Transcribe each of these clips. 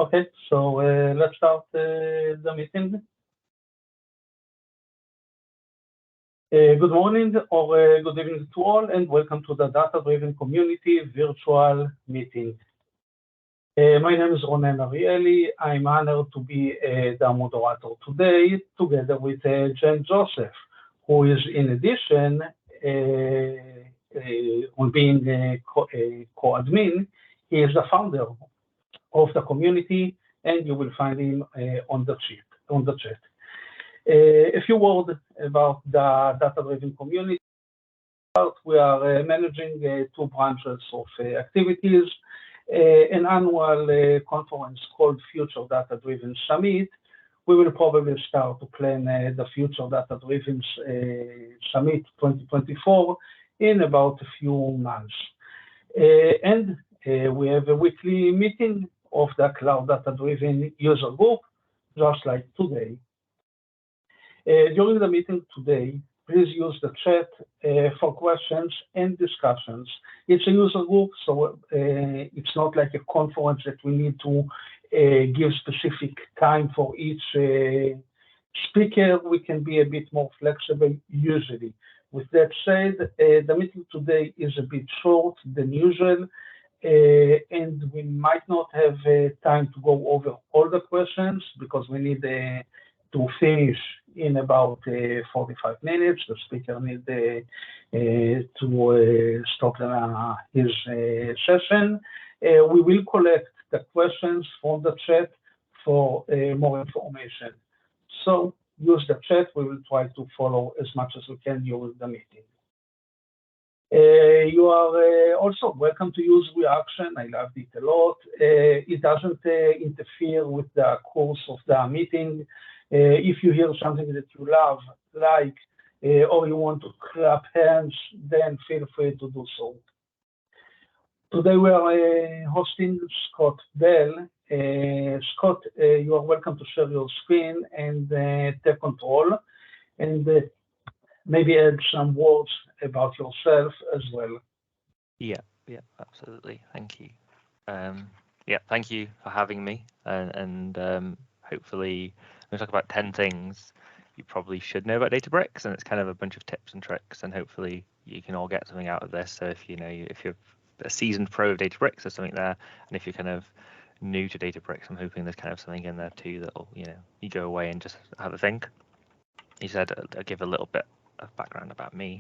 Okay, so let's start the meeting. Good morning or good evening to all, and welcome to the Data-Driven Community virtual meeting. My name is Ronen Arieli. I'm honored to be the moderator today, together with Jen Joseph, who is, in addition, on being a co-admin, he is the founder of the community, and you will find him on the chat. A few words about the data-driven community. We are managing two branches of activities, an annual conference called Future Data-Driven Summit. We will probably start to plan the Future Data-Driven Summit 2024 in about a few months. And we have a weekly meeting of the Cloud Data-Driven User Group, just like today. During the meeting today, please use the chat for questions and discussions. It's a user group, so it's not like a conference that we need to give specific time for each speaker. We can be a bit more flexible usually. With that said, the meeting today is a bit short than usual, and we might not have time to go over all the questions because we need to finish in about 45 minutes. The speaker needs to stop his session. We will collect the questions from the chat for more information. So use the chat. We will try to follow as much as we can during the meeting. You are also welcome to use reaction. I love it a lot. It doesn't interfere with the course of the meeting. If you hear something that you love, like, or you want to clap hands, then feel free to do so. Today we are hosting Scott Bell. Scott, you are welcome to share your screen and take control, and maybe add some words about yourself as well. Yeah, absolutely. Thank you. Thank you for having me, and hopefully I'm going to talk about 10 things you probably should know about Databricks, and it's kind of a bunch of tips and tricks, and hopefully you can all get something out of this. So if you're a seasoned pro of Databricks, there's something there, and if you're kind of new to Databricks, I'm hoping there's kind of something in there too that'll, you go away and just have a think. You said I'll give a little bit of background about me.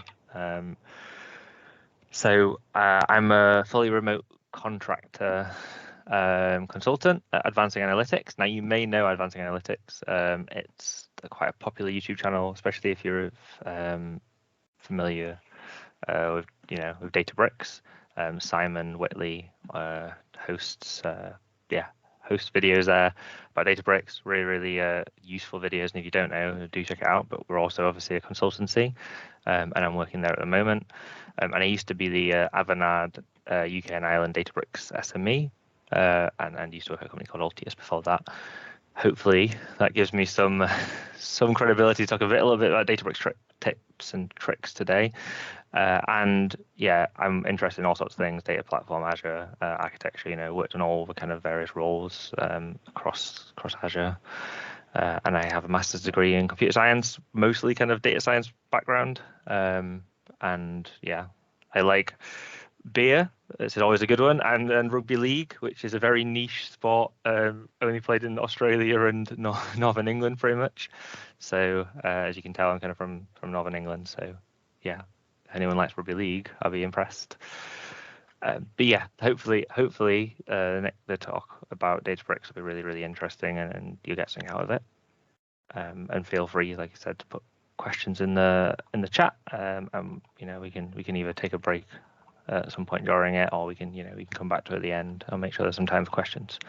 So I'm a fully remote contractor consultant at Advancing Analytics. Now, you may know Advancing Analytics. It's quite a popular YouTube channel, especially if you're familiar with Databricks. Simon Whitley hosts videos there about Databricks. Really useful videos, and if you don't know, do check it out. But we're also obviously a consultancy, and I'm working there at the moment. And I used to be the Avanade UK and Ireland Databricks SME, and used to work at a company called Altius before that. Hopefully that gives me some credibility to talk a little bit about Databricks tips and tricks today. And yeah, I'm interested in all sorts of things: data platform, Azure, architecture. Worked on all the kind of various roles across Azure. And I have a master's degree in computer science, mostly kind of data science background. And yeah, I like beer. It's always a good one, and rugby league, which is a very niche sport, only played in Australia and Northern England pretty much. So as you can tell, I'm kind of from Northern England. So yeah, if anyone likes rugby league, I'll be impressed. But yeah, hopefully the talk about Databricks will be really interesting, and you'll get something out of it. And feel free, like I said, to put questions in the chat. We can either take a break at some point during it, or we can come back to it at the end. I'll make sure there's some time for questions.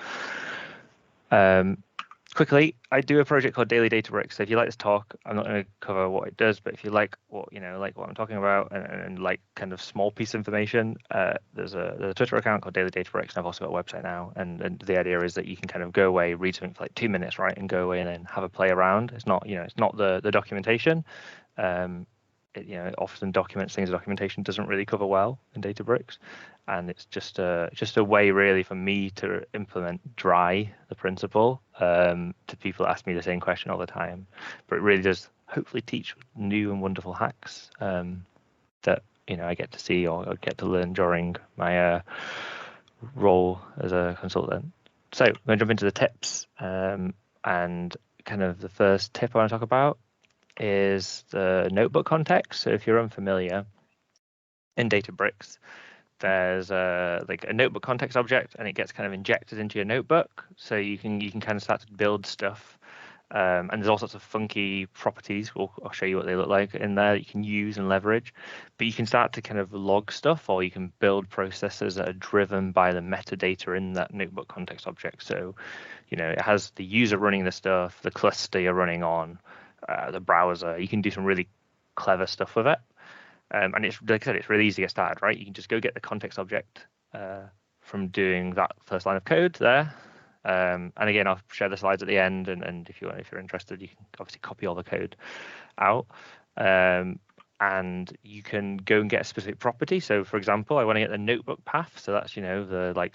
Quickly, I do a project called Daily Databricks. So if you like this talk, I'm not going to cover what it does, but if you like what I'm talking about and like kind of small piece of information, there's a Twitter account called Daily Databricks, and I've also got a website now. And the idea is that you can kind of go away, read something for like 2 minutes, right, and go away and then have a play around. It's not the documentation. often documents things documentation doesn't really cover well in Databricks, and it's just a way really for me to implement dry the principle to people that ask me the same question all the time, but it really does hopefully teach new and wonderful hacks that I get to see or get to learn during my role as a consultant. So I'm going to jump into the tips, and kind of the first tip I want to talk about is the notebook context. So if you're unfamiliar, in Databricks, there's like a notebook context object, and it gets kind of injected into your notebook. So you can kind of start to build stuff. And there's all sorts of funky properties. I'll show you what they look like in there that you can use and leverage. But you can start to kind of log stuff, or you can build processes that are driven by the metadata in that notebook context object. So, it has the user running the stuff, the cluster you're running on, the browser. You can do some really clever stuff with it. And it's, like I said, it's really easy to get started, right? You can just go get the context object from doing that first line of code there. And again, I'll share the slides at the end, and if you're interested, you can obviously copy all the code out. And you can go and get a specific property. So for example, I want to get the notebook path. So that's,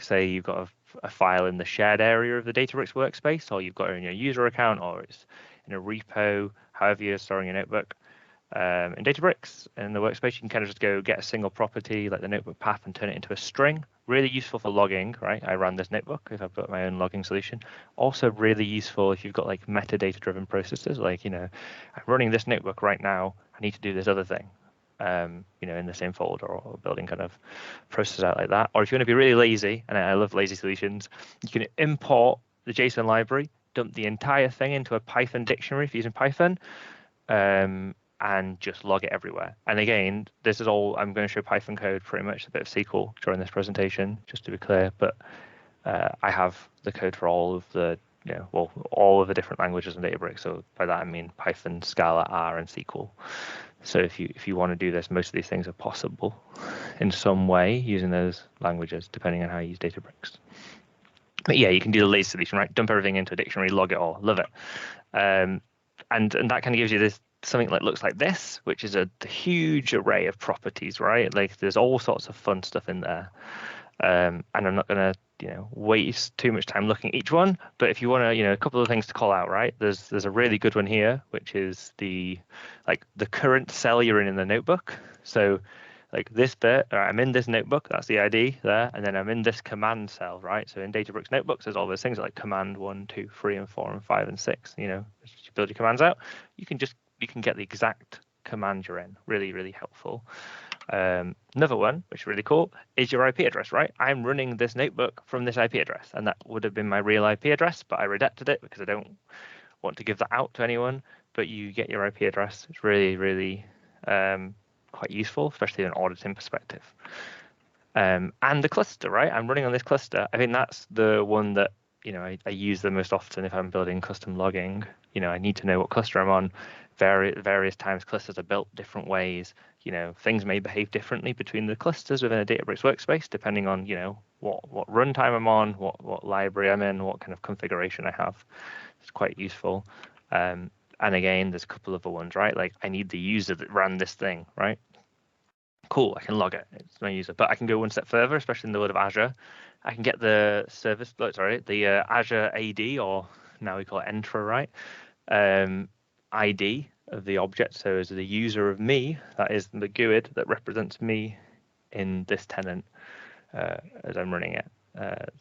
say you've got a file in the shared area of the Databricks workspace, or you've got it in your user account, or it's in a repo, however you're storing your notebook. In Databricks, in the workspace, you can kind of just go get a single property like the notebook path and turn it into a string. Really useful for logging, right? I ran this notebook if I've got my own logging solution. Also really useful if you've got like metadata-driven processes, like, I'm running this notebook right now. I need to do this other thing, in the same folder, or building kind of process out like that. Or if you want to be really lazy, and I love lazy solutions, you can import the JSON library, dump the entire thing into a Python dictionary if you're using Python, and just log it everywhere. And again, this is all, I'm going to show Python code, pretty much a bit of SQL during this presentation, just to be clear, but I have the code for all of the, all of the different languages in Databricks. So by that, I mean Python, Scala, R, and SQL. So if you want to do this, most of these things are possible in some way using those languages, depending on how you use Databricks. But yeah, you can do the lazy solution, right? Dump everything into a dictionary, log it all, love it. And that kind of gives you this something that looks like this, which is a huge array of properties, right? Like there's all sorts of fun stuff in there. And I'm not going to, waste too much time looking at each one. But if you want to, a couple of things to call out, right? There's a really good one here, which is the current cell you're in the notebook. So like this bit, I'm in this notebook, that's the ID there, and then I'm in this command cell, right? So in Databricks notebooks, there's all those things like command 1, 2, 3, and 4, and 5, and 6. As you build your commands out, you can get the exact command you're in. Really, really helpful. Another one, which is really cool, is your IP address, right? I'm running this notebook from this IP address, and that would have been my real IP address, but I redacted it because I don't want to give that out to anyone. But you get your IP address. It's really, really quite useful, especially in an auditing perspective. And the cluster, right? I'm running on this cluster. I think that's the one that I use the most often if I'm building custom logging. I need to know what cluster I'm on. Various times clusters are built different ways. Things may behave differently between the clusters within a Databricks workspace, depending on what runtime I'm on, what library I'm in, what kind of configuration I have. It's quite useful. And again, there's a couple of other ones, right? Like I need the user that ran this thing, right? Cool, I can log it. It's my user, but I can go one step further, especially in the world of Azure. I can get the the Azure AD, or now we call it Entra, right? ID of the object. So as the user of me, that is the GUID that represents me in this tenant as I'm running it.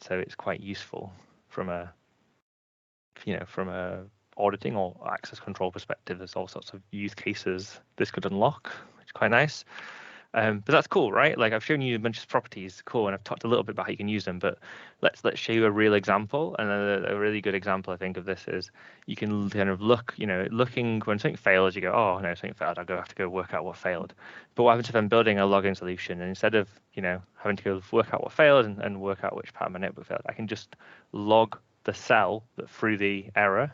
So it's quite useful from a auditing or access control perspective. There's all sorts of use cases this could unlock, which is quite nice. But that's cool, right? Like I've shown you a bunch of properties, cool, and I've talked a little bit about how you can use them. But let's show you a real example. And a really good example, I think, of this is you can kind of looking when something fails, you go, oh no, something failed. I'll have to go work out what failed. But what happens if I'm building a login solution, and instead of having to go work out what failed and work out which part of my notebook failed, I can just log the cell that threw the error.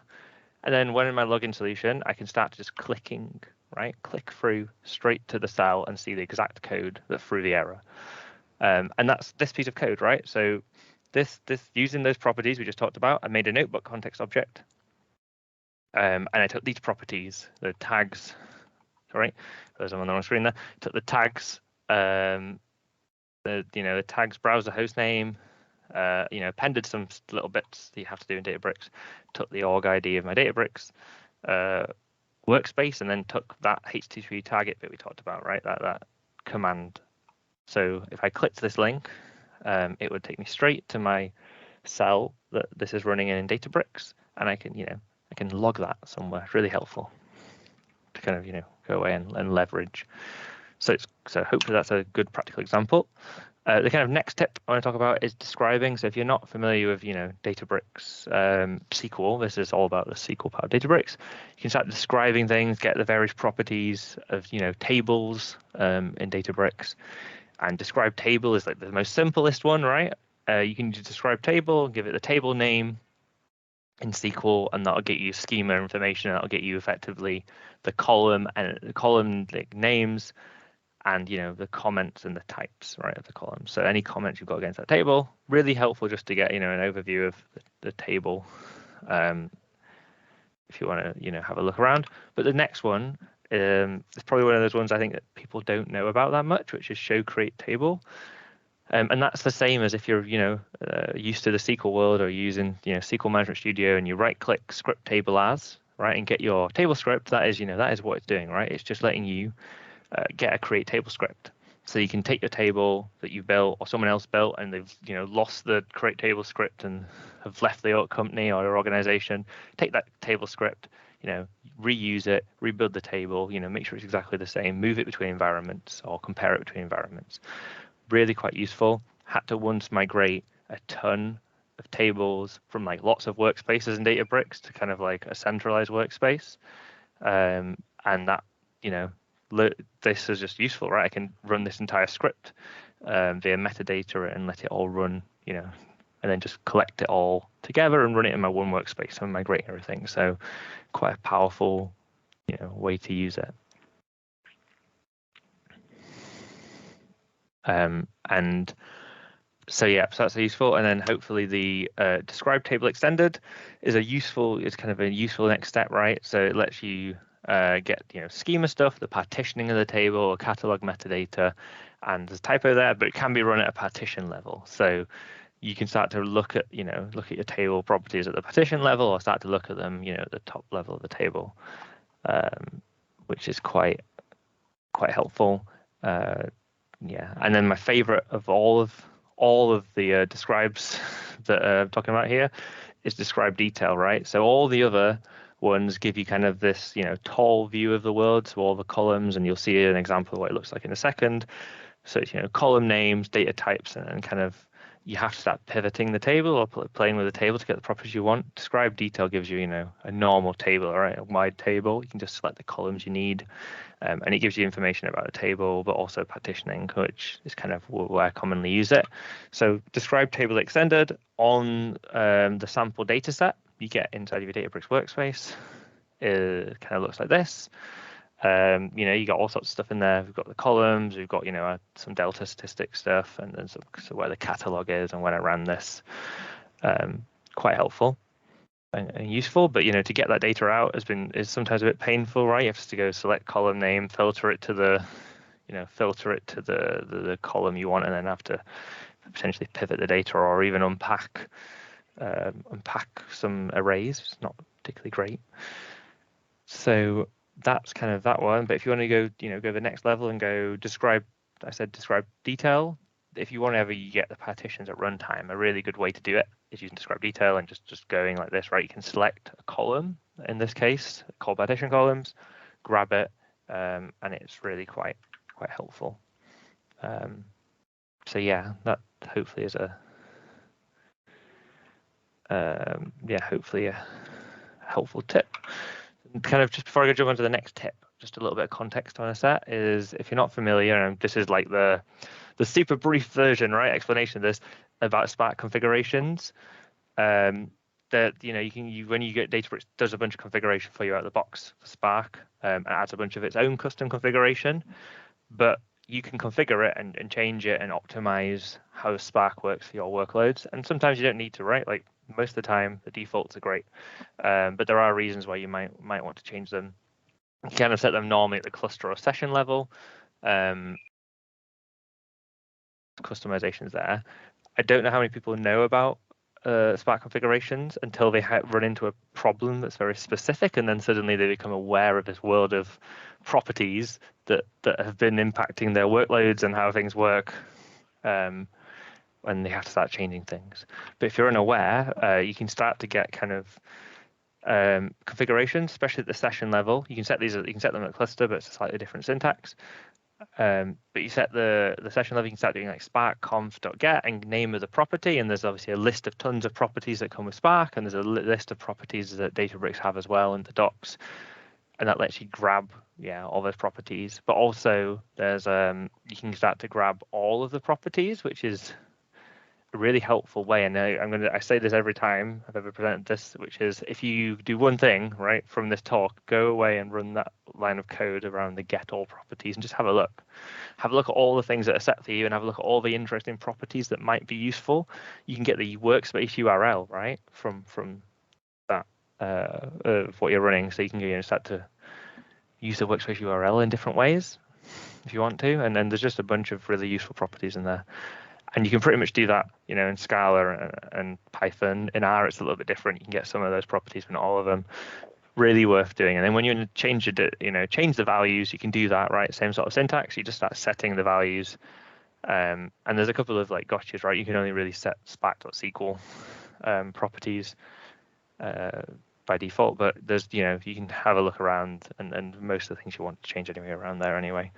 And then when in my login solution, I can start just clicking, right? Click through straight to the cell and see the exact code that threw the error. And that's this piece of code, right? So this using those properties we just talked about, I made a notebook context object. And I took these properties, the tags, right? Those are on the wrong screen there. Took the tags, the tags browser host name, appended some little bits that you have to do in Databricks. Took the org ID of my Databricks workspace, and then took that HTTP target bit we talked about, right? That command. So if I clicked this link, it would take me straight to my cell that this is running in Databricks, and I can log that somewhere. It's really helpful to kind of go away and leverage. So hopefully that's a good practical example. The kind of next tip I want to talk about is describing. So if you're not familiar with Databricks SQL, this is all about the SQL part of Databricks. You can start describing things, get the various properties of tables in Databricks. And describe table is like the most simplest one, right? You can describe table, give it the table name in SQL, and that'll get you schema information. That'll get you effectively the column and the column names, and the comments and the types, right, of the column. So any comments you've got against that table, really helpful just to get an overview of the table, if you want to have a look around. But the next one is probably one of those ones I think that people don't know about that much, which is show create table. And that's the same as if you're used to the SQL world or using SQL Management Studio, and you right click script table as, right, and get your table script. That is that is what it's doing, right? It's just letting you get a create table script. So you can take your table that you built or someone else built, and they've lost the create table script and have left the company or your organization. Take that table script, reuse it, rebuild the table, make sure it's exactly the same, move it between environments or compare it between environments. Really quite useful. Had to once migrate a ton of tables from like lots of workspaces in Databricks to kind of like a centralized workspace, and that this is just useful, right? I can run this entire script via metadata and let it all run, and then just collect it all together and run it in my one workspace and migrate everything. So quite a powerful, way to use it. And so that's useful. And then hopefully the describe table extended is kind of a useful next step, right? So it lets you get schema stuff, the partitioning of the table, or catalog metadata, and there's a typo there, but it can be run at a partition level. So you can start to look at your table properties at the partition level, or start to look at them at the top level of the table, which is quite helpful. And then my favorite of all of the describes that I'm talking about here is describe detail, right? So all the other ones give you kind of this tall view of the world, so all the columns, and you'll see an example of what it looks like in a second. So it's column names, data types, and kind of you have to start pivoting the table or playing with the table to get the properties you want. Describe detail gives you a normal table, right? A wide table. You can just select the columns you need, and it gives you information about the table, but also partitioning, which is kind of where I commonly use it. So describe table extended on the sample data set you get inside of your Databricks workspace. It kind of looks like this. You got all sorts of stuff in there. We've got the columns, we've got some delta statistic stuff, and then so where the catalog is and when I ran this. Quite helpful and useful, but to get that data out is sometimes a bit painful, right? You have to go select column name, filter it to the the column you want, and then have to potentially pivot the data or even unpack some arrays. It's not particularly great. So that's kind of that one. But if you want to go the next level and go describe detail. If you want to ever get the partitions at runtime, a really good way to do it is using describe detail and just going like this, right? You can select a column, in this case, call partition columns, grab it, and it's really quite helpful. So yeah, that hopefully is hopefully a helpful tip. Kind of just before I jump on to the next tip, just a little bit of context on a set is, if you're not familiar, and this is like the super brief version, right, explanation of this about Spark configurations. That when you get Databricks does a bunch of configuration for you out of the box for Spark, and adds a bunch of its own custom configuration, but you can configure it and change it and optimize how Spark works for your workloads. And sometimes you don't need to, right? Like most of the time, the defaults are great, but there are reasons why you might want to change them. You kind of set them normally at the cluster or session level. Customizations there. I don't know how many people know about Spark configurations until they run into a problem that's very specific, and then suddenly they become aware of this world of properties that have been impacting their workloads and how things work when they have to start changing things. But if you're unaware, you can start to get kind of configurations, especially at the session level. You can set them at cluster, but it's a slightly different syntax. But you set the session level, you can start doing like spark conf.get and name of the property, and there's obviously a list of tons of properties that come with Spark, and there's a list of properties that Databricks have as well in the docs, and that lets you grab all those properties. But also there's you can start to grab all of the properties, which is a really helpful way. And I say this every time I've ever presented this, which is if you do one thing right from this talk, go away and run that line of code around the get all properties and just have a look at all the things that are set for you, and have a look at all the interesting properties that might be useful. You can get the workspace URL right from that of what you're running, so you can start to use the workspace URL in different ways if you want to. And then there's just a bunch of really useful properties in there. And you can pretty much do that, in Scala and Python. In R, it's a little bit different. You can get some of those properties, but not all of them. Really worth doing. And then when you change the values, you can do that, right? Same sort of syntax. You just start setting the values. And there's a couple of like gotchas, right? You can only really set spark.sql properties by default, but there's, you can have a look around, and most of the things you want to change anyway around there anyway.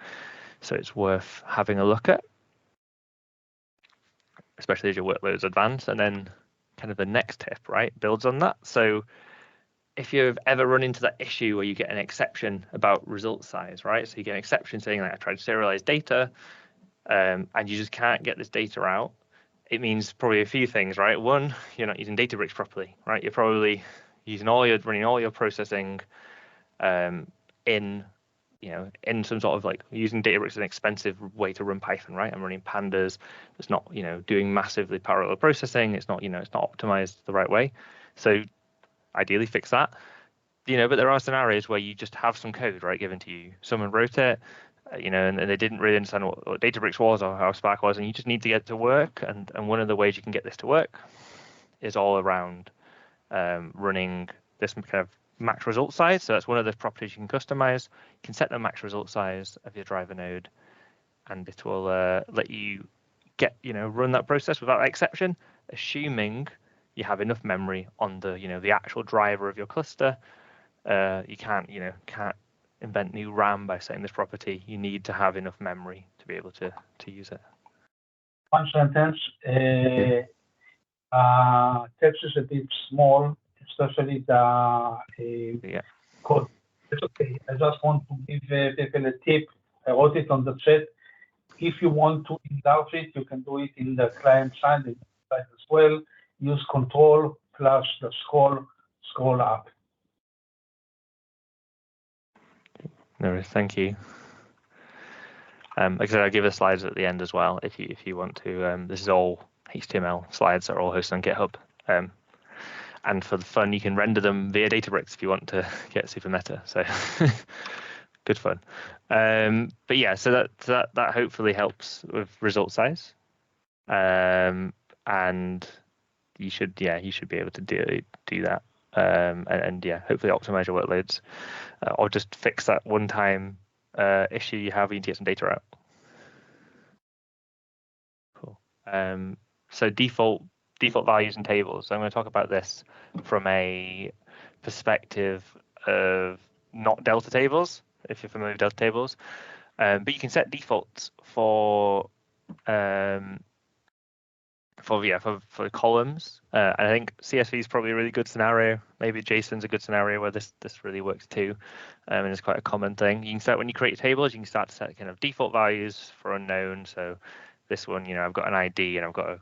So it's worth having a look at, especially as your workloads advance. And then kind of the next tip, right, builds on that. So if you've ever run into that issue where you get an exception about result size, right? So you get an exception saying like, I tried to serialize data and you just can't get this data out. It means probably a few things, right? One, you're not using Databricks properly, right? You're probably running all your processing in some sort of like using Databricks is an expensive way to run Python, right? I'm running pandas. It's not, doing massively parallel processing. It's not, it's not optimized the right way. So ideally fix that, but there are scenarios where you just have some code, right, given to you. Someone wrote it, and they didn't really understand what Databricks was or how Spark was, and you just need to get it to work. And one of the ways you can get this to work is all around running this kind of max result size. So that's one of the properties you can customize. You can set the max result size of your driver node, and it will let you run that process without exception, assuming you have enough memory on the the actual driver of your cluster. You can't invent new RAM by setting this property. You need to have enough memory to be able to use it. One sentence. Text is a bit small, especially the code. It's okay. I just want to give people a tip. I wrote it on the chat. If you want to enlarge it, you can do it in the client side as well. Use Control plus the scroll up. No, thank you. Like I said, I'll give the slides at the end as well if you want to. This is all HTML slides that are all hosted on GitHub. And for the fun, you can render them via Databricks if you want to get super meta. So good fun. But yeah, so that hopefully helps with result size. And you should be able to do that. And yeah, hopefully optimize your workloads, or just fix that one-time issue you have. You need to get some data out. Cool. So default values and tables. So I'm going to talk about this from a perspective of not Delta tables, if you're familiar with Delta tables. But you can set defaults for columns. And I think CSV is probably a really good scenario. Maybe JSON's a good scenario where this really works too. And it's quite a common thing. You can start when you create tables, you can start to set kind of default values for unknown. So this one, I've got an ID and I've got a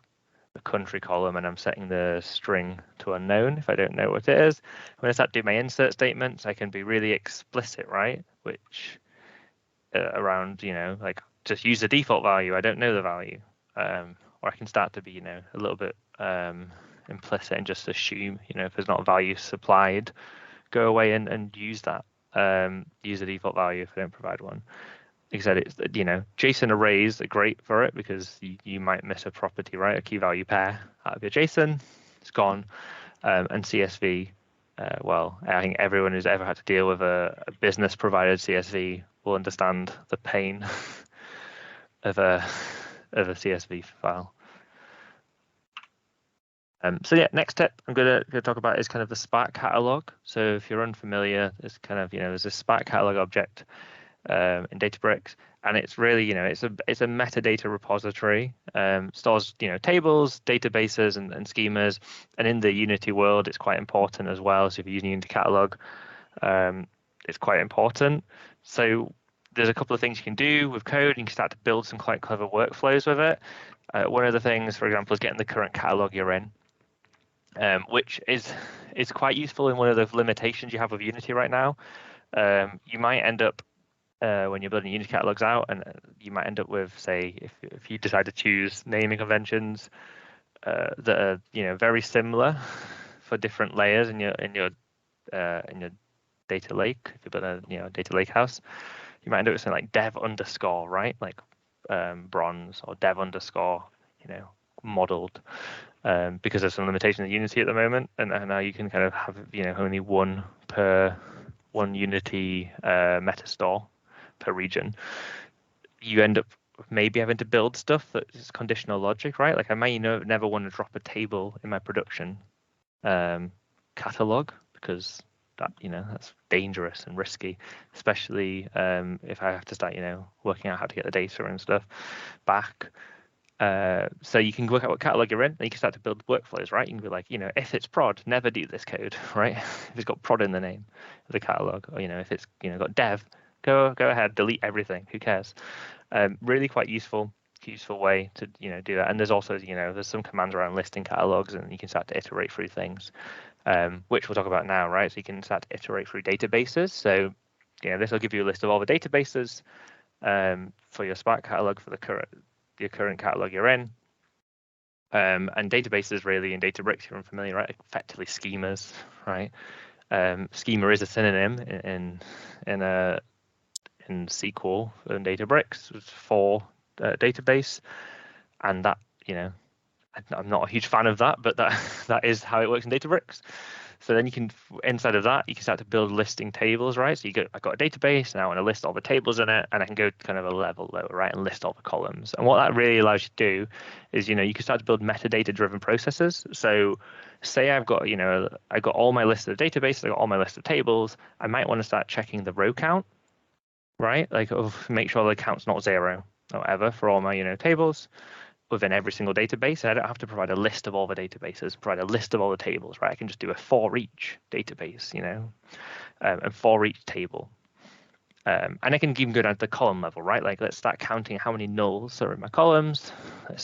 country column, and I'm setting the string to unknown if I don't know what it is. When I start doing my insert statements, I can be really explicit, right? Which around, like just use the default value. I don't know the value. Or I can start to be, a little bit implicit and just assume, if there's not value supplied, go away and use that. use the default value if they don't provide one. Like I said, it's, you know, JSON arrays are great for it because you might miss a property, right? A key value pair out of your JSON, it's gone. And CSV, well, I think everyone who's ever had to deal with a business provided CSV will understand the pain of a CSV file. So yeah, next tip I'm gonna talk about is kind of the Spark catalog. So if you're unfamiliar, it's kind of, you know, there's a Spark catalog object in Databricks, and it's really, you know, it's a metadata repository. Stores, you know, tables, databases, and schemas. And in the Unity world, it's quite important as well. So if you're using Unity catalog, it's quite important. So there's a couple of things you can do with code. You can start to build some quite clever workflows with it. One of the things, for example, is getting the current catalog you're in, which is quite useful in one of the limitations you have with Unity right now. You might end up when you're building Unity catalogs out, and you might end up with, say, if you decide to choose naming conventions that are, you know, very similar for different layers in your data lake. If you build a, you know, data lake house, you might end up with something like dev underscore, right? Like bronze, or dev underscore, you know, modeled, because there's some limitation in Unity at the moment, and now you can kind of have, you know, only one Unity meta store per region. You end up maybe having to build stuff that is conditional logic, right? Like I may never want to drop a table in my production catalog, because that, you know, that's dangerous and risky, especially if I have to start, you know, working out how to get the data and stuff back. So you can work out what catalog you're in, and you can start to build workflows, right? You can be like, you know, if it's prod, never do this code, right? If it's got prod in the name of the catalog, or, you know, if it's, you know, got dev, go ahead, delete everything. Who cares? Really quite useful way to, you know, do that. And there's also, you know, there's some commands around listing catalogs, and you can start to iterate through things, which we'll talk about now, right? So you can start to iterate through databases. So, you know, this will give you a list of all the databases for your Spark catalog for your current catalog you're in. And databases, really, in Databricks, if you're unfamiliar, right? Effectively schemas, right? Schema is a synonym in SQL and Databricks for database, and that, you know, I'm not a huge fan of that, but that is how it works in Databricks. So then you can, inside of that, you can start to build listing tables, right? So I've got a database, and I want to list all the tables in it, and I can go kind of a level lower, right, and list all the columns. And what that really allows you to do is, you know, you can start to build metadata-driven processes. So say I've got, you know, I got all my list of databases, I got all my list of tables. I might want to start checking the row count, right? Like, make sure the count's not 0 or whatever for all my, you know, tables within every single database. And I don't have to provide a list of all the databases, provide a list of all the tables, right? I can just do a for each database, you know, and for each table. And I can even go down to the column level, right? Like, let's start counting how many nulls are in my columns. Let's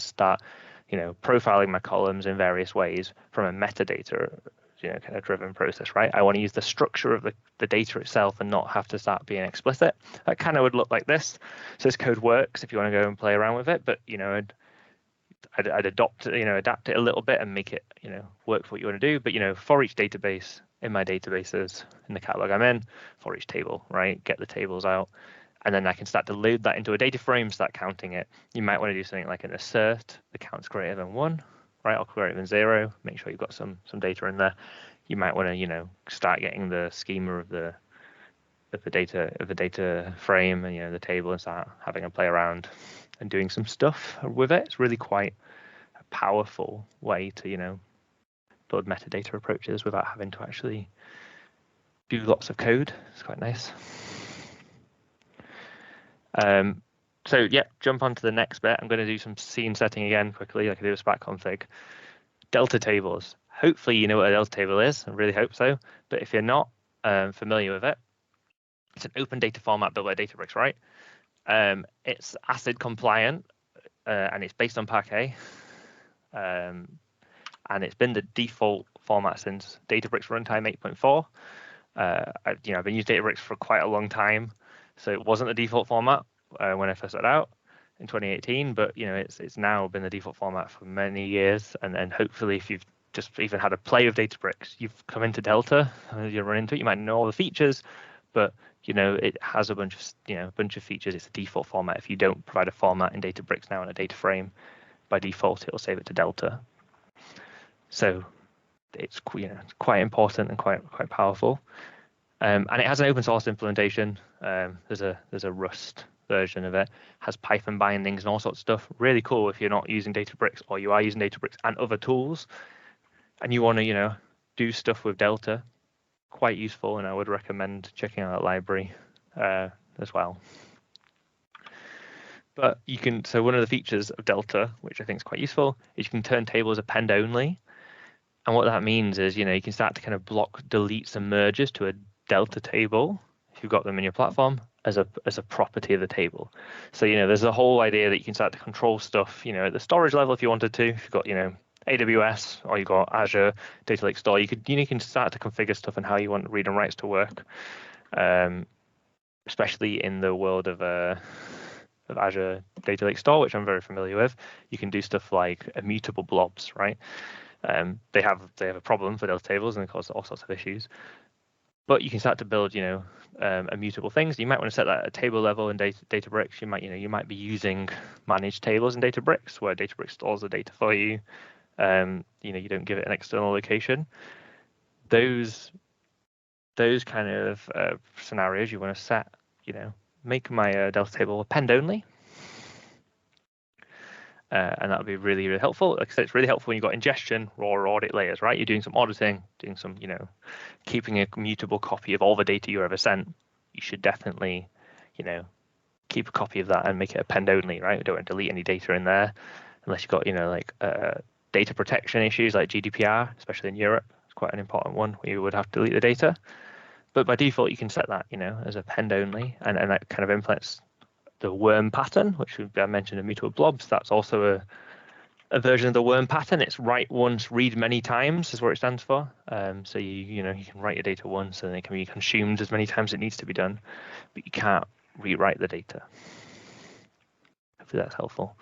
start, you know, profiling my columns in various ways from a metadata, you know, kind of driven process, right? I want to use the structure of the data itself and not have to start being explicit. That kind of would look like this. So this code works if you want to go and play around with it, but, you know, I'd adapt it a little bit and make it, you know, work for what you want to do. But, you know, for each database in my databases in the catalog I'm in, for each table, right? Get the tables out, and then I can start to load that into a data frame, start counting it. You might want to do something like an assert, the count's greater than 1, right, or greater than 0. Make sure you've got some data in there. You might want to, you know, start getting the schema of the data frame and, you know, the table, and start having a play around and doing some stuff with it. It's really quite a powerful way to, you know, build metadata approaches without having to actually do lots of code. It's quite nice. So yeah, jump on to the next bit. I'm going to do some scene setting again quickly, like I do with Spark config. Delta tables. Hopefully you know what a delta table is. I really hope so. But if you're not familiar with it, it's an open data format built by Databricks, right? It's ACID compliant, and it's based on Parquet. And it's been the default format since Databricks Runtime 8.4. I've been using Databricks for quite a long time, so it wasn't the default format when I first started out in 2018. But, you know, it's now been the default format for many years, and hopefully, if you've just even had a play with Databricks, you've come into Delta, you run into it, you might know all the features, but it has a bunch of features. It's a default format. If you don't provide a format in Databricks now in a data frame, by default it'll save it to Delta. So it's quite important and quite powerful. And it has an open source implementation. There's a Rust version of it. Has Python bindings and all sorts of stuff. Really cool if you're not using Databricks, or you are using Databricks and other tools, and you want to do stuff with Delta. Quite useful, and I would recommend checking out that library as well. But you can, so one of the features of Delta, which I think is quite useful, is you can turn tables append only. And what that means is, you can start to kind of block deletes and merges to a Delta table, if you've got them in your platform, as a property of the table. So, there's a whole idea that you can start to control stuff, at the storage level if you wanted to. If you've got, AWS, or you've got Azure Data Lake Store, you can start to configure stuff and how you want read and writes to work, especially in the world of Azure Data Lake Store, which I'm very familiar with. You can do stuff like immutable blobs, right? They have a problem for Delta tables and they cause all sorts of issues. But you can start to build, immutable things. You might want to set that at table level in Databricks. You might be using managed tables in Databricks, where Databricks stores the data for you. You don't give it an external location. Those kind of scenarios you want to set. Make my Delta table append only. And that would be really, really helpful. Like I said, it's really helpful when you've got ingestion, raw or audit layers, right? You're doing some auditing, doing some, keeping a mutable copy of all the data you ever sent. You should definitely, keep a copy of that and make it append only, right? We don't want to delete any data in there unless you've got, data protection issues like GDPR, especially in Europe. It's quite an important one where you would have to delete the data. But by default, you can set that, as append only, and that kind of implements the worm pattern, which I mentioned in immutable blobs. That's also a version of the worm pattern. It's write once, read many times is what it stands for. So you can write your data once and it can be consumed as many times as it needs to be done, but you can't rewrite the data. Hopefully that's helpful.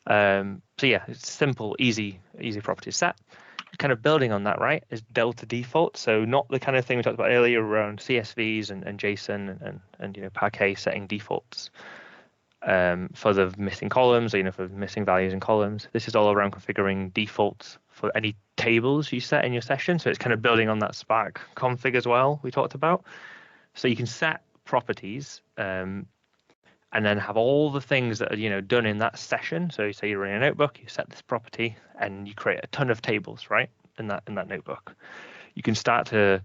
So yeah, it's simple, easy property set. Kind of building on that, right, is Delta default. So not the kind of thing we talked about earlier around CSVs and JSON and Parquet setting defaults for the missing columns, or for missing values in columns. This is all around configuring defaults for any tables you set in your session. So it's kind of building on that Spark config as well we talked about. So you can set properties and then have all the things that are done in that session. So say you're in a notebook, you set this property and you create a ton of tables, right, in that notebook. You can start to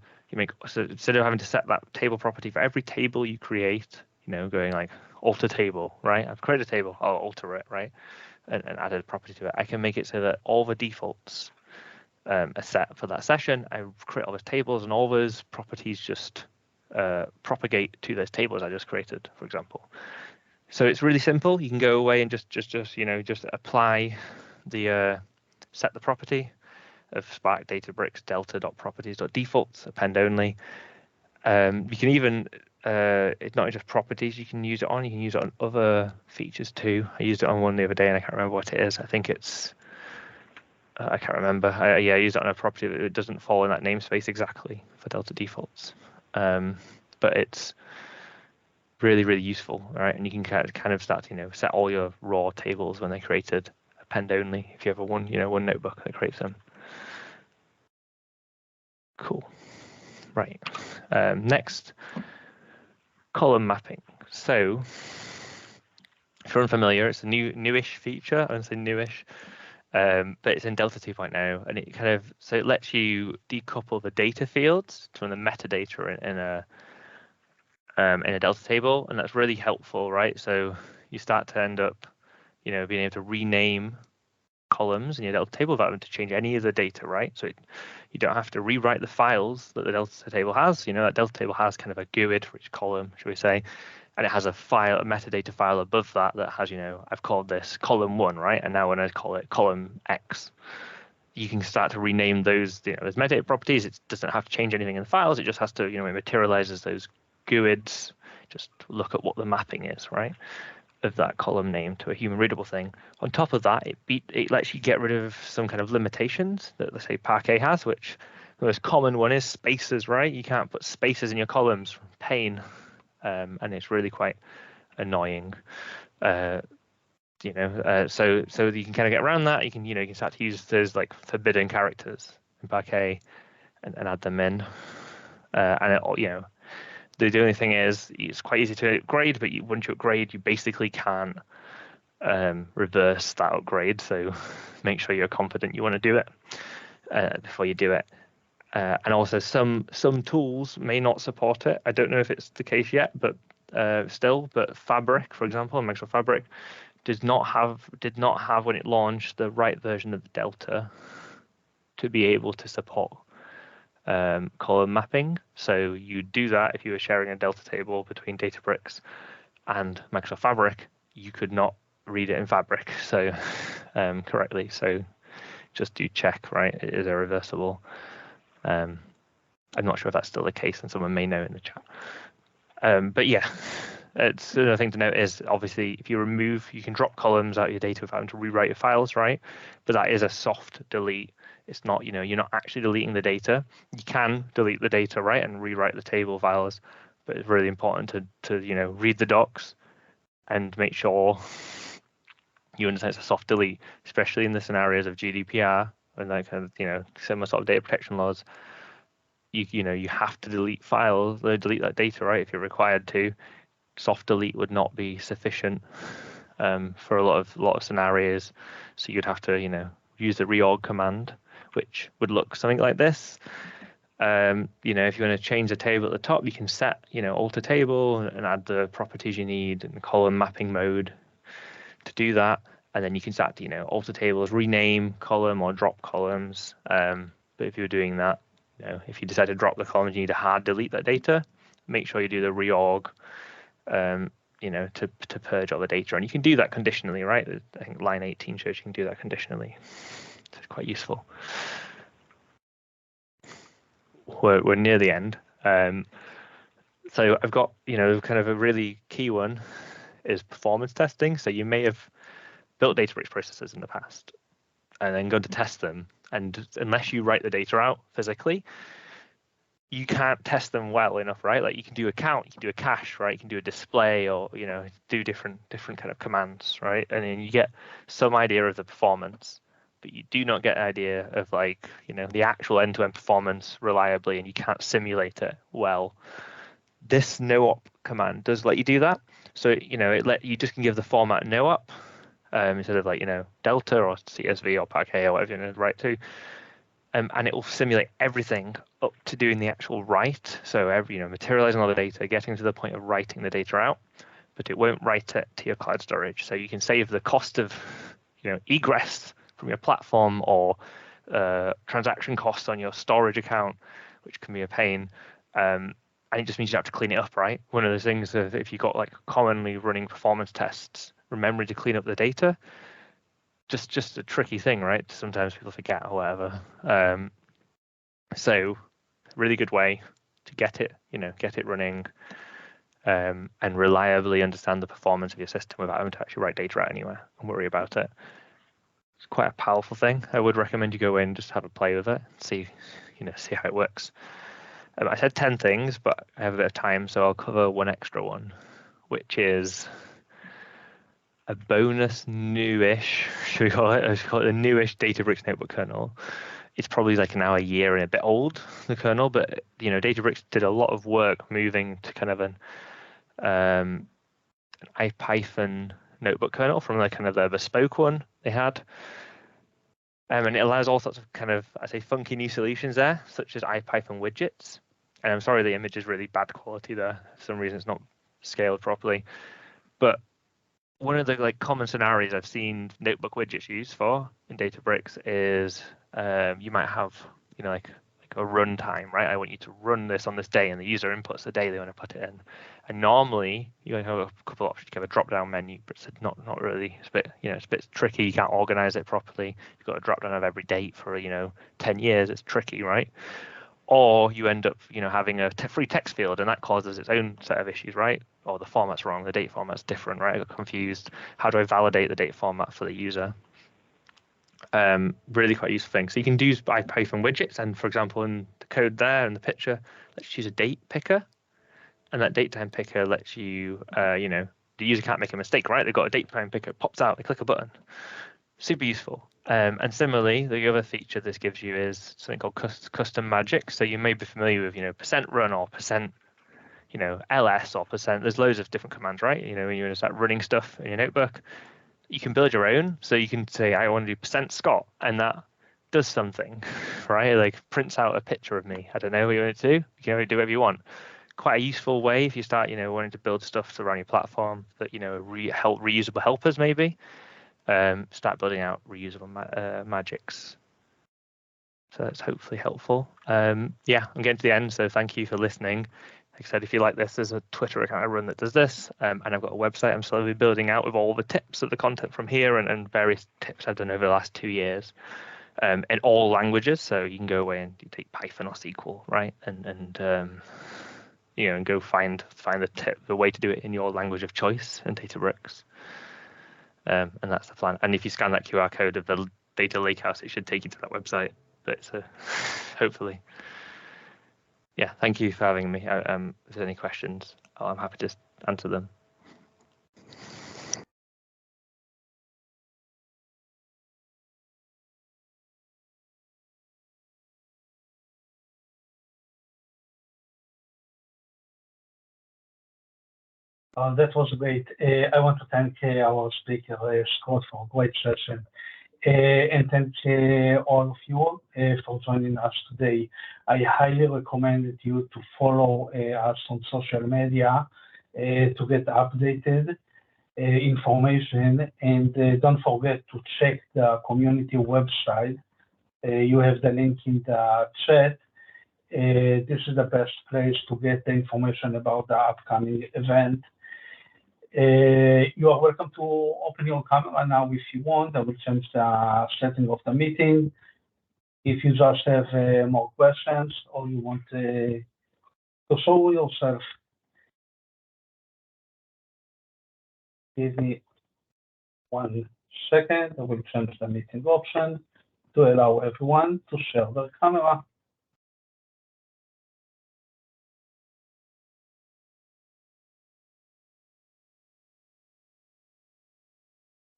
so instead of having to set that table property for every table you create, going like alter table, right? I've created a table, I'll alter it, right, and added a property to it. I can make it so that all the defaults are set for that session. I create all those tables and all those properties just propagate to those tables I just created, for example. So it's really simple. You can go away and just apply the set the property of Spark Databricks delta.properties.defaults append only. You can even it's not just properties you can use it on. You can use it on other features too. I used it on one the other day and I can't remember what it is. I think it's I can't remember. I used it on a property that it doesn't fall in that namespace exactly for Delta defaults, but it's really, really useful, right? And you can kind of start to set all your raw tables when they're created append only if you have one notebook that creates them. Cool. Right. Next, column mapping. So if you're unfamiliar, it's a newish feature. I wouldn't say newish, but it's in Delta 2.0, and it lets you decouple the data fields from the metadata in a Delta table, and that's really helpful, right? So you start to end up, being able to rename columns in your Delta table without having to change any of the data, right? So you don't have to rewrite the files that the Delta table has. That Delta table has kind of a GUID for each column, should we say, and it has a metadata file above that has, I've called this column 1, right? And now when I call it column X, you can start to rename those, those metadata properties. It doesn't have to change anything in the files. It just has to, it materializes those GUIDs, just look at what the mapping is, right, of that column name to a human readable thing. On top of that, it lets you get rid of some kind of limitations that, let's say, Parquet has, which The most common one is spaces, right? You can't put spaces in your columns. Pain, and it's really quite annoying. So you can kind of get around that. You can start to use those like forbidden characters in Parquet and add them in. And the only thing is it's quite easy to upgrade, but once you upgrade, you basically can't reverse that upgrade. So make sure you're confident you want to do it before you do it. And also some tools may not support it. I don't know if it's the case yet, but but Fabric, for example, Microsoft Fabric did not have when it launched the right version of the Delta to be able to support column mapping. So you do that if you were sharing a Delta table between Databricks and Microsoft Fabric, you could not read it in Fabric correctly. So just do check, right? Is it reversible? I'm not sure if that's still the case, and someone may know in the chat. But yeah, it's another thing to note is obviously if you can drop columns out of your data without having to rewrite your files, right? But that is a soft delete. It's not, you're not actually deleting the data. You can delete the data, right, and rewrite the table files, but it's really important to read the docs and make sure you understand it's a soft delete, especially in the scenarios of GDPR and like similar sort of data protection laws. You have to delete files, delete that data, right? If you're required to. Soft delete would not be sufficient for a lot of scenarios. So you'd have to use the reorg command, which would look something like this. If you want to change the table at the top, you can set alter table and add the properties you need in column mapping mode to do that. And then you can start to alter tables, rename column or drop columns. But if you're doing that, if you decide to drop the columns, you need to hard delete that data. Make sure you do the reorg, to purge all the data, and you can do that conditionally, right? I think line 18 shows you can do that conditionally. It's quite useful. We're near the end. So I've got kind of a really key one is performance testing. So you may have built Databricks processes in the past and then gone to test them, and unless you write the data out physically, you can't test them well enough, right? Like you can do a count, you can do a cache, right? You can do a display, or do different kind of commands, right? And then you get some idea of the performance, but you do not get an idea of the actual end-to-end performance reliably, and you can't simulate it well. This no-op command does let you do that. So you just can give the format no-op instead of Delta or CSV or Parquet or whatever you want to write to. And it will simulate everything up to doing the actual write. So materializing all the data, getting to the point of writing the data out, but it won't write it to your cloud storage. So you can save the cost of egress from your platform or transaction costs on your storage account, which can be a pain. And it just means you have to clean it up, right? One of the things is if you've got commonly running performance tests, remembering to clean up the data, just a tricky thing, right? Sometimes people forget or whatever. So really good way to get it running and reliably understand the performance of your system without having to actually write data out anywhere and worry about it. It's quite a powerful thing. I would recommend you go in, just have a play with it, see how it works. I said 10 things, but I have a bit of time, so I'll cover one extra one, which is a bonus newish, should we call it? I should call it a newish Databricks notebook kernel. It's probably now a year and a bit old, the kernel, but Databricks did a lot of work moving to kind of an IPython notebook kernel from the bespoke one they had. And it allows all sorts of funky new solutions there, such as IPython widgets. And I'm sorry, the image is really bad quality there. For some reason, it's not scaled properly. But one of the common scenarios I've seen notebook widgets used for in Databricks is you might have a runtime, right? I want you to run this on this day, and the user inputs the day they want to put it in. And normally you have a couple of options. You have a drop-down menu, but it's not really. It's a bit tricky. You can't organize it properly. You've got a drop-down of every date for 10 years. It's tricky, right? Or you end up having a free text field, and that causes its own set of issues, right? Or the format's wrong, the date format's different, right? I got confused. How do I validate the date format for the user? Really quite useful thing. So you can use Python widgets, and for example, in the code there in the picture, let's choose a date picker, and that date time picker lets you, the user can't make a mistake, right? They've got a date time picker, pops out, they click a button. Super useful. And similarly, the other feature this gives you is something called custom magic. So you may be familiar with, percent run or percent, ls or percent. There's loads of different commands, right? When you're start running stuff in your notebook, you can build your own. So you can say, I want to do percent Scott, and that does something, right? Like prints out a picture of me. I don't know what you want it to do. You can do whatever you want. Quite a useful way if you start, wanting to build stuff around your platform that, reusable helpers maybe. Start building out reusable magics. So that's hopefully helpful. Yeah, I'm getting to the end, so thank you for listening. Like I said, if you like this, there's a Twitter account I run that does this, and I've got a website I'm slowly building out with all the tips of the content from here and various tips I've done over the last 2 years, in all languages. So you can go away and you take Python or SQL, right, and go find the way to do it in your language of choice in Databricks. And that's the plan. And if you scan that QR code of the data lakehouse, it should take you to that website. But hopefully. Yeah, thank you for having me. If there's any questions, I'm happy to answer them. That was great. I want to thank our speaker, Scott, for a great session. And thank all of you for joining us today. I highly recommend you to follow us on social media to get updated information, and don't forget to check the community website. You have the link in the chat. This is the best place to get the information about the upcoming event. You are welcome to open your camera now if you want. I will change the setting of the meeting. If you just have more questions or you want to show yourself, give me 1 second. I will change the meeting option to allow everyone to share their camera.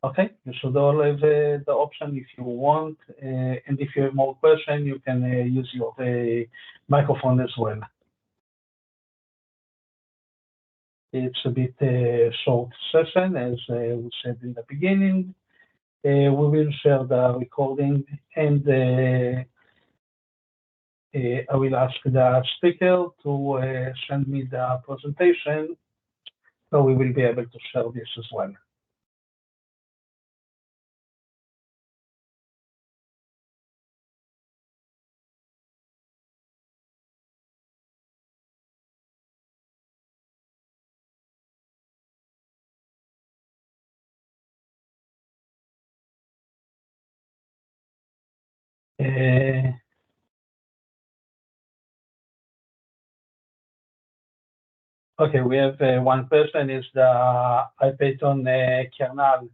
Okay, you should all have the option if you want, and if you have more questions, you can use your microphone as well. It's a bit short session, as we said in the beginning. We will share the recording, and I will ask the speaker to send me the presentation, so we will be able to share this as well. Okay, we have one question. Is the IPython kernel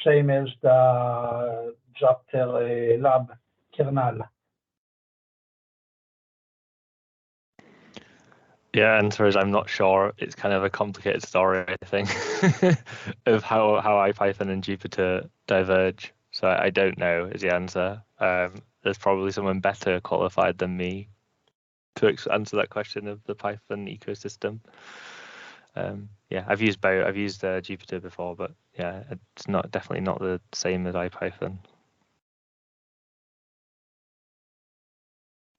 same as the Jupyter Lab kernel? Yeah, answer is I'm not sure. It's kind of a complicated story, I think, of how IPython and Jupyter diverge. So I don't know is the answer. There's probably someone better qualified than me to answer that question of the Python ecosystem. Yeah, I've used both. I've used Jupyter before, but yeah, it's definitely not the same as IPython.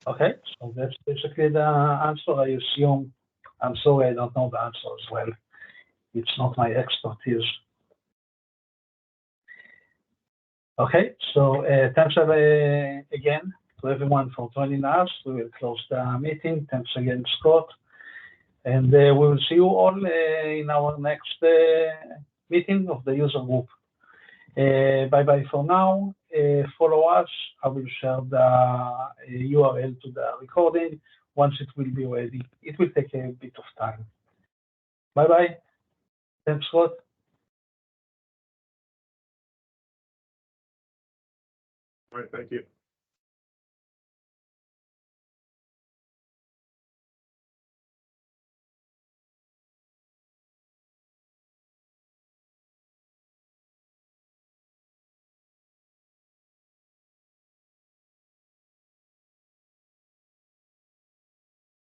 Okay, so that's basically the answer. I assume. I'm sorry, I don't know the answer as well. It's not my expertise. Okay, so thanks again to everyone for joining us. We will close the meeting. Thanks again, Scott. And we will see you all in our next meeting of the user group. Bye-bye for now. Follow us. I will share the URL to the recording once it will be ready. It will take a bit of time. Bye-bye. Thanks, Scott. All right, thank you.